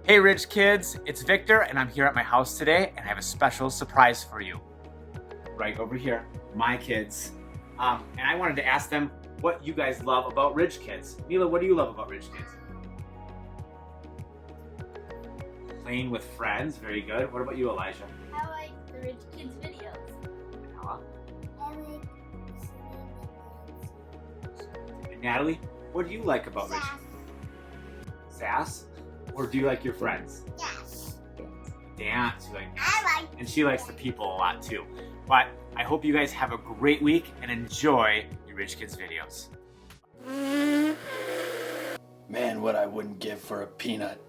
Hey Ridge kids, it's Victor and I'm here at my house today and I have a special surprise for you. Right over here, my kids. And I wanted to ask them what you guys love about Ridge kids. Mila, what do you love about Ridge kids? Playing with friends, very good. What about you, Elijah? I like the Ridge Kids videos. Ella? I like And Natalie, what do you like about Ridge? Sass? Or do you like your friends? Yes. Dance, you like dance. I like. And she likes the people a lot too. But I hope you guys have a great week and enjoy your Ridge Kids videos. Man, what I wouldn't give for a peanut.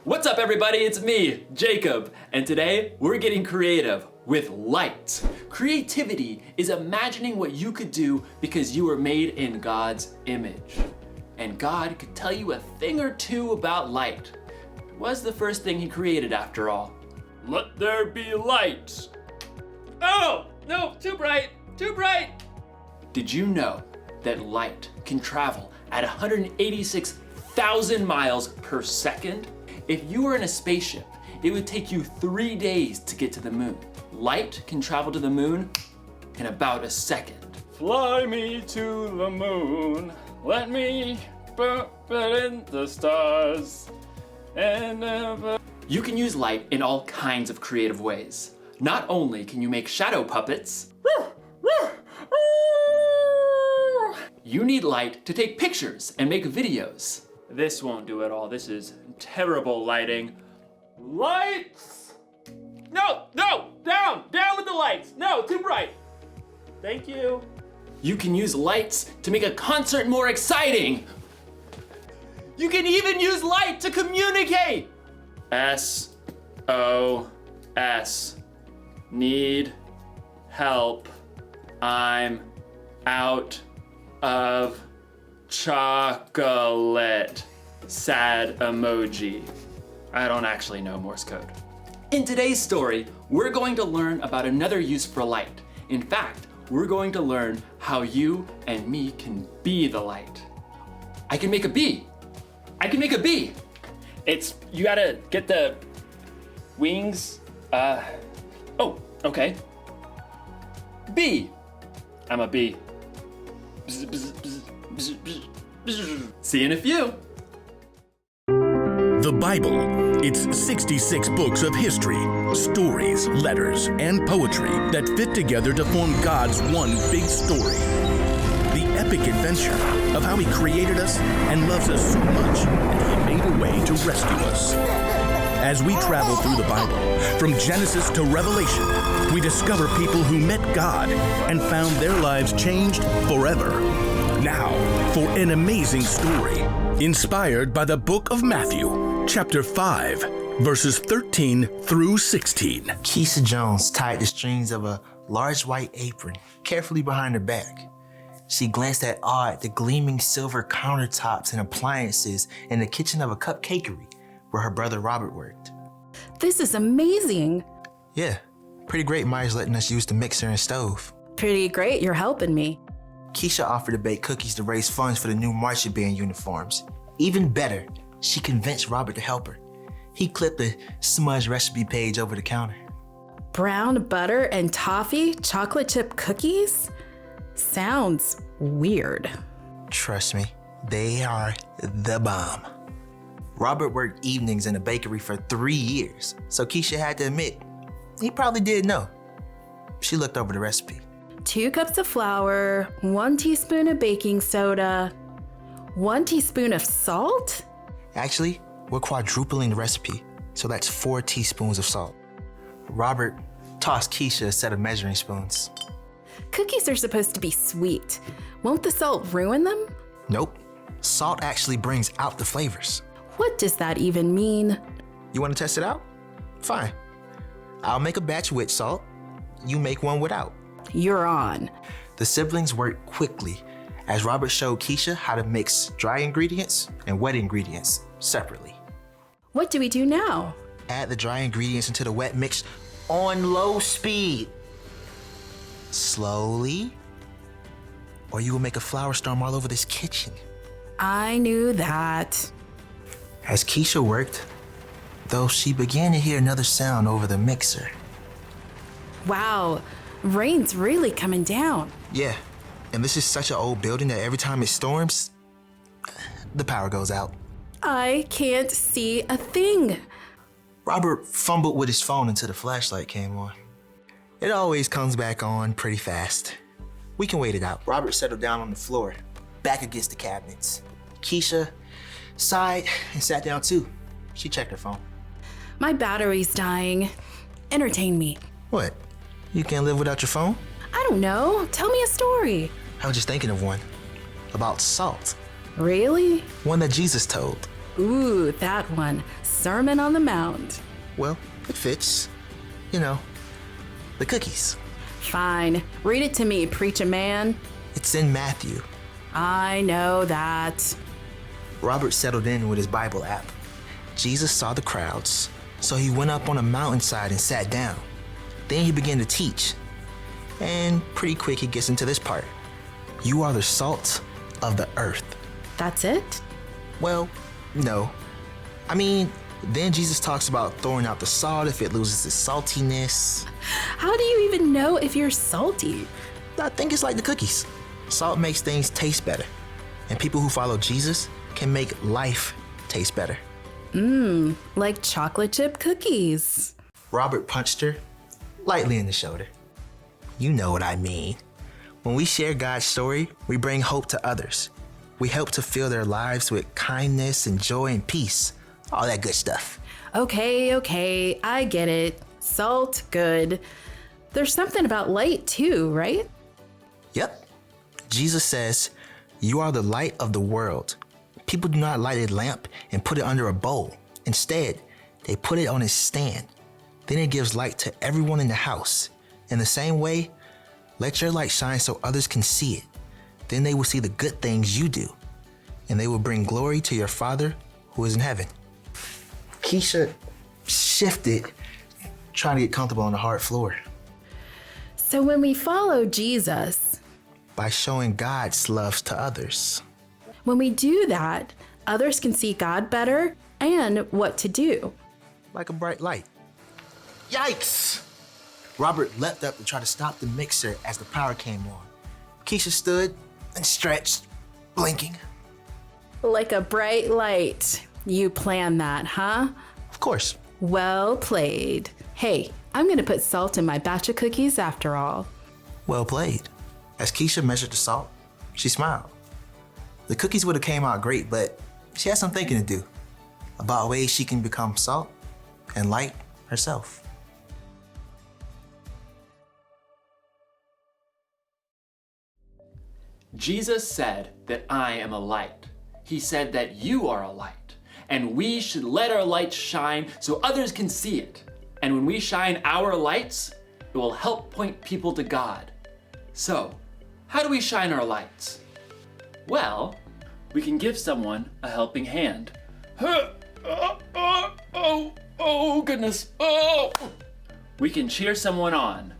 What's up everybody, it's me, Jacob, and today we're getting creative with light. Creativity is imagining what you could do because you were made in God's image. And God could tell you a thing or two about light. It was the first thing he created after all. Let there be light. Oh, no, too bright, too bright. Did you know that light can travel at 186,000 miles per second? If you were in a spaceship, it would take you 3 days to get to the moon. Light can travel to the moon in about a second. Fly me to the moon, let me put in the stars, and never... You can use light in all kinds of creative ways. Not only can you make shadow puppets, you need light to take pictures and make videos. This won't do it all. This is terrible lighting. Lights! No, down with the lights. No, too bright. Thank you. You can use lights to make a concert more exciting. You can even use light to communicate. SOS. Need help. I'm out of chocolate. Sad emoji. I don't actually know Morse code. In today's story, we're going to learn about another use for light. In fact, we're going to learn how you and me can be the light. I can make a bee. I can make a bee. You gotta get the wings. Oh, okay. Bee. I'm a bee. Bzz, bzz, bzz, bzz, bzz, bzz. See you in a few. The Bible. It's 66 books of history, stories, letters, and poetry that fit together to form God's one big story. The epic adventure of how He created us and loves us so much that He made a way to rescue us. As we travel through the Bible, from Genesis to Revelation, we discover people who met God and found their lives changed forever. Now, for an amazing story, inspired by the book of Matthew, chapter 5, verses 13 through 16. Keisha Jones tied the strings of a large white apron carefully behind her back. She glanced at awe at the gleaming silver countertops and appliances in the kitchen of a cupcakery where her brother Robert worked. This is amazing. Yeah, pretty great Myers letting us use the mixer and stove. Pretty great, you're helping me. Keisha offered to bake cookies to raise funds for the new marching band uniforms. Even better, she convinced Robert to help her. He clipped a smudge recipe page over the counter. Brown butter and toffee chocolate chip cookies? Sounds weird. Trust me, they are the bomb. Robert worked evenings in a bakery for 3 years, so Keisha had to admit, he probably did know. She looked over the recipe. 2 cups of flour, 1 teaspoon of baking soda, 1 teaspoon of salt? Actually, we're quadrupling the recipe, so that's 4 teaspoons of salt. Robert tossed Keisha a set of measuring spoons. Cookies are supposed to be sweet. Won't the salt ruin them? Nope, salt actually brings out the flavors. What does that even mean? You want to test it out? Fine. I'll make a batch with salt. You make one without. You're on. The siblings worked quickly as Robert showed Keisha how to mix dry ingredients and wet ingredients separately. What do we do now? Add the dry ingredients into the wet mix on low speed. Slowly, or you will make a flour storm all over this kitchen. I knew that. As Keisha worked, though she began to hear another sound over the mixer. Wow, rain's really coming down. Yeah, and this is such an old building that every time it storms, the power goes out. I can't see a thing. Robert fumbled with his phone until the flashlight came on. It always comes back on pretty fast. We can wait it out. Robert settled down on the floor, back against the cabinets. Keisha sighed and sat down too. She checked her phone. My battery's dying. Entertain me. What? You can't live without your phone? I don't know. Tell me a story. I was just thinking of one. About salt. Really? One that Jesus told. Ooh, that one. Sermon on the Mount. Well, it fits. You know, the cookies. Fine. Read it to me, preacher man. It's in Matthew. I know that. Robert settled in with his Bible app. Jesus saw the crowds, so he went up on a mountainside and sat down. Then he began to teach. And pretty quick he gets into this part. You are the salt of the earth. That's it? Well, no. I mean, then Jesus talks about throwing out the salt if it loses its saltiness. How do you even know if you're salty? I think it's like the cookies. Salt makes things taste better. And people who follow Jesus can make life taste better. Like chocolate chip cookies. Robert punched her lightly in the shoulder. You know what I mean. When we share God's story, we bring hope to others. We help to fill their lives with kindness and joy and peace. All that good stuff. Okay, I get it. Salt, good. There's something about light too, right? Yep. Jesus says, you are the light of the world. People do not light a lamp and put it under a bowl. Instead, they put it on its stand. Then it gives light to everyone in the house. In the same way, let your light shine so others can see it. Then they will see the good things you do, and they will bring glory to your Father who is in heaven. Keisha shifted, trying to get comfortable on the hard floor. So when we follow Jesus, By showing God's love to others. when we do that, others can see God better and what to do. Like a bright light. Yikes! Robert leapt up to try to stop the mixer as the power came on. Keisha stood and stretched, blinking. Like a bright light. You planned that, huh? Of course. Well played. Hey, I'm gonna put salt in my batch of cookies after all. Well played. As Keisha measured the salt, she smiled. The cookies would have came out great, but she had some thinking to do about ways she can become salt and light herself. Jesus said that I am a light. He said that you are a light, and we should let our light shine so others can see it. And when we shine our lights, it will help point people to God. So, how do we shine our lights? Well, we can give someone a helping hand. Oh, goodness. Oh! We can cheer someone on.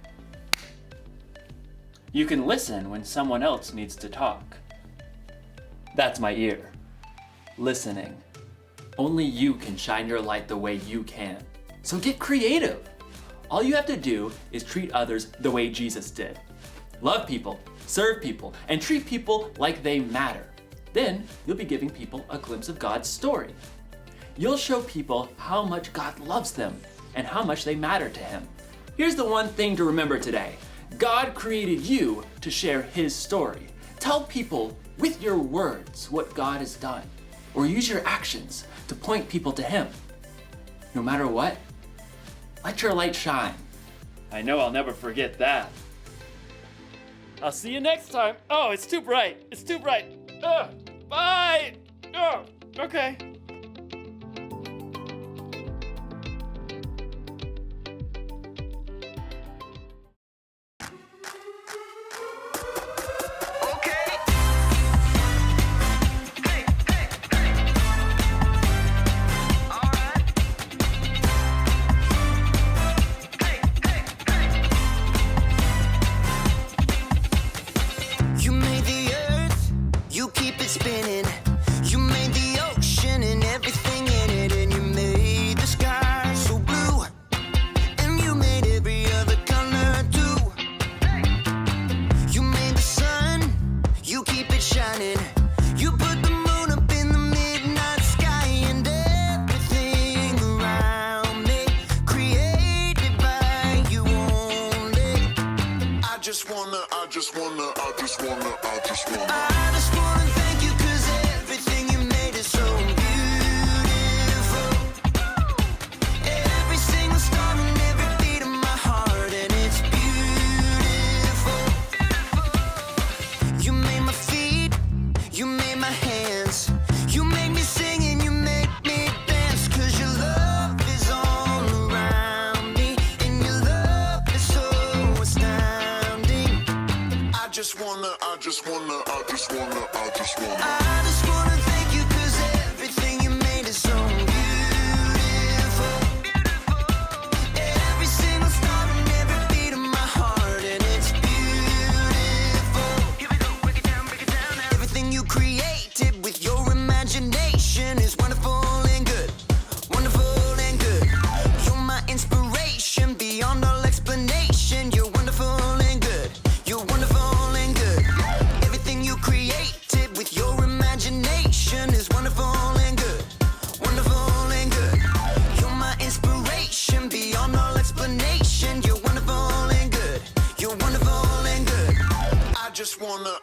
You can listen when someone else needs to talk. That's my ear. Listening. Only you can shine your light the way you can. So get creative. All you have to do is treat others the way Jesus did. Love people, serve people, and treat people like they matter. Then you'll be giving people a glimpse of God's story. You'll show people how much God loves them and how much they matter to Him. Here's the one thing to remember today. God created you to share His story. Tell people with your words what God has done, or use your actions to point people to Him. No matter what, let your light shine. I know I'll never forget that. I'll see you next time. Oh, it's too bright. It's too bright. Bye. Oh, okay. You made the earth, you keep it spinning. You made the ocean and shining. You put the moon up in the midnight sky, and everything around me created by you only. I just wanna thank you, 'cause everything you made is so beautiful. Every single star and every beat of my heart, and it's beautiful. You made my feet, you made my hands, you made me sing and you made me dance, 'cause your love is all around me, and your love is so astounding. I just wanna thank you, 'cause everything you made is so beautiful. Every single star and every beat of my heart, and it's beautiful. Here we go, break it down now. Everything you created with your imagination is wonderful and good, wonderful and good. You're my inspiration beyond all explanation. You're wonderful and good, you're wonderful and good. Everything you created with your imagination is wonderful and good, wonderful and good. You're my inspiration beyond all explanation. You're wonderful and good, you're wonderful and good. I just wanna